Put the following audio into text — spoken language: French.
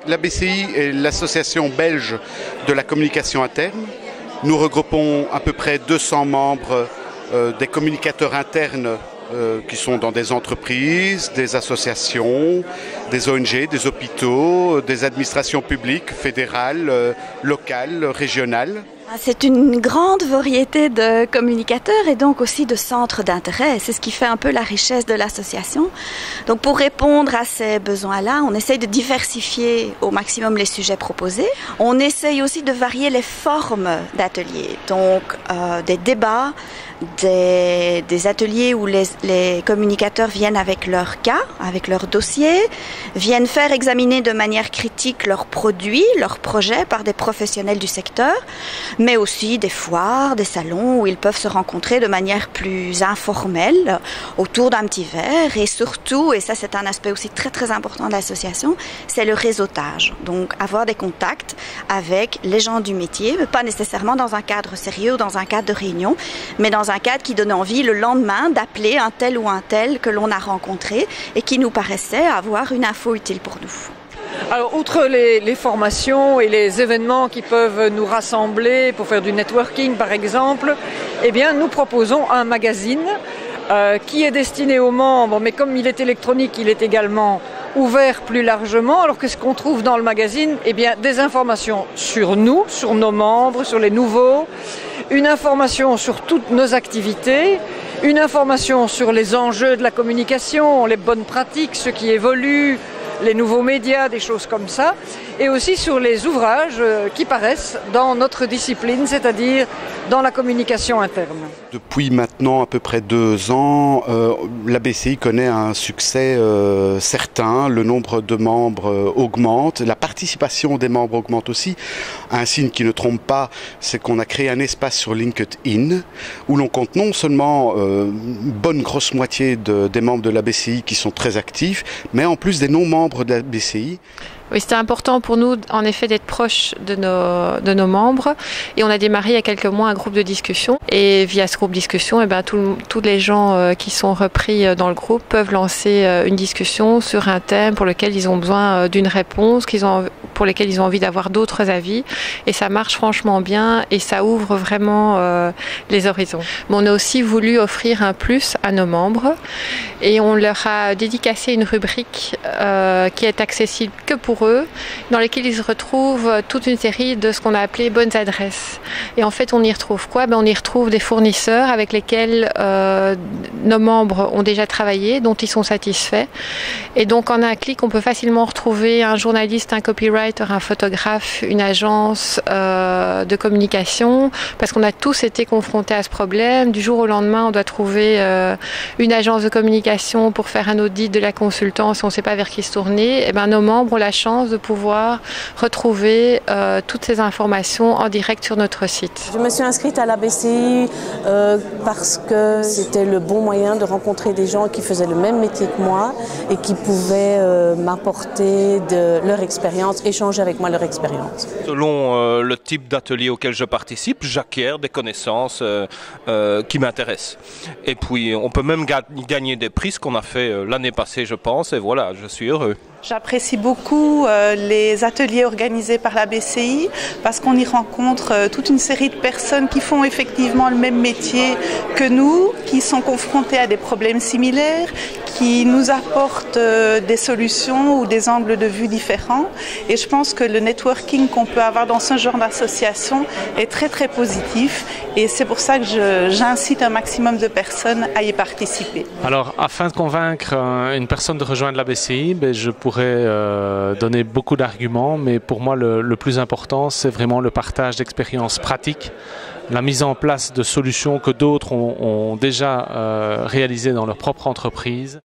L'ABCI est l'association belge de la communication interne. Nous regroupons à peu près 200 membres des communicateurs internes qui sont dans des entreprises, des associations, des ONG, des hôpitaux, des administrations publiques, fédérales, locales, régionales. C'est une grande variété de communicateurs et donc aussi de centres d'intérêt. C'est ce qui fait un peu la richesse de l'association. Donc pour répondre à ces besoins-là, on essaye de diversifier au maximum les sujets proposés. On essaye aussi de varier les formes d'ateliers. Donc des débats, des ateliers où les communicateurs viennent avec leur cas, avec leur dossier, viennent faire examiner de manière critique leurs produits, leurs projets par des professionnels du secteur, mais aussi des foires, des salons où ils peuvent se rencontrer de manière plus informelle autour d'un petit verre et surtout, et ça c'est un aspect aussi très très important de l'association, c'est le réseautage. Donc avoir des contacts avec les gens du métier, mais pas nécessairement dans un cadre sérieux ou dans un cadre de réunion, mais dans un cadre qui donne envie le lendemain d'appeler un tel ou un tel que l'on a rencontré et qui nous paraissait avoir une info utile pour nous. Alors, outre les formations et les événements qui peuvent nous rassembler pour faire du networking par exemple, eh bien, nous proposons un magazine qui est destiné aux membres, mais comme il est électronique, il est également ouvert plus largement. Alors qu'est-ce qu'on trouve dans le magazine? Eh bien, des informations sur nous, sur nos membres, sur les nouveaux, une information sur toutes nos activités, une information sur les enjeux de la communication, les bonnes pratiques, ce qui évolue, les nouveaux médias, des choses comme ça, et aussi sur les ouvrages qui paraissent dans notre discipline, c'est-à-dire dans la communication interne. Depuis maintenant à peu près 2 ans, l'ABCI connaît un succès certain. Le nombre de membres augmente, la participation des membres augmente aussi. Un signe qui ne trompe pas, c'est qu'on a créé un espace sur LinkedIn où l'on compte non seulement une bonne grosse moitié des membres de l'ABCI qui sont très actifs, mais en plus des non-membres de l'ABCI. Oui, c'était important pour nous, en effet, d'être proches de nos membres. Et on a démarré il y a quelques mois un groupe de discussion. Et via ce groupe de discussion, eh ben, tous les gens qui sont repris dans le groupe peuvent lancer une discussion sur un thème pour lequel ils ont besoin d'une réponse, pour lesquels ils ont envie d'avoir d'autres avis. Et ça marche franchement bien et ça ouvre vraiment les horizons. Mais on a aussi voulu offrir un plus à nos membres. Et on leur a dédicacé une rubrique qui est accessible que pour eux, dans lesquels ils retrouvent toute une série de ce qu'on a appelé bonnes adresses. Et en fait, on y retrouve quoi? On y retrouve des fournisseurs avec lesquels nos membres ont déjà travaillé, dont ils sont satisfaits. Et donc, en un clic, on peut facilement retrouver un journaliste, un copywriter, un photographe, une agence de communication, parce qu'on a tous été confrontés à ce problème. Du jour au lendemain, on doit trouver une agence de communication pour faire un audit de la consultance, on ne sait pas vers qui se tourner. Et ben, nos membres ont la chance de pouvoir retrouver toutes ces informations en direct sur notre site. Je me suis inscrite à l'ABCI parce que c'était le bon moyen de rencontrer des gens qui faisaient le même métier que moi et qui pouvaient m'apporter de leur expérience, échanger avec moi leur expérience. Selon le type d'atelier auquel je participe, j'acquiers des connaissances qui m'intéressent. Et puis on peut même gagner des prix, ce qu'on a fait l'année passée je pense, et voilà, je suis heureux. J'apprécie beaucoup les ateliers organisés par la BCI parce qu'on y rencontre toute une série de personnes qui font effectivement le même métier que nous, qui sont confrontées à des problèmes similaires, qui nous apportent des solutions ou des angles de vue différents. Et je pense que le networking qu'on peut avoir dans ce genre d'association est très très positif et c'est pour ça que j'incite un maximum de personnes à y participer. Alors, afin de convaincre une personne de rejoindre la BCI, je pourrais donner beaucoup d'arguments, mais pour moi le plus important c'est vraiment le partage d'expériences pratiques, la mise en place de solutions que d'autres ont déjà réalisées dans leur propre entreprise.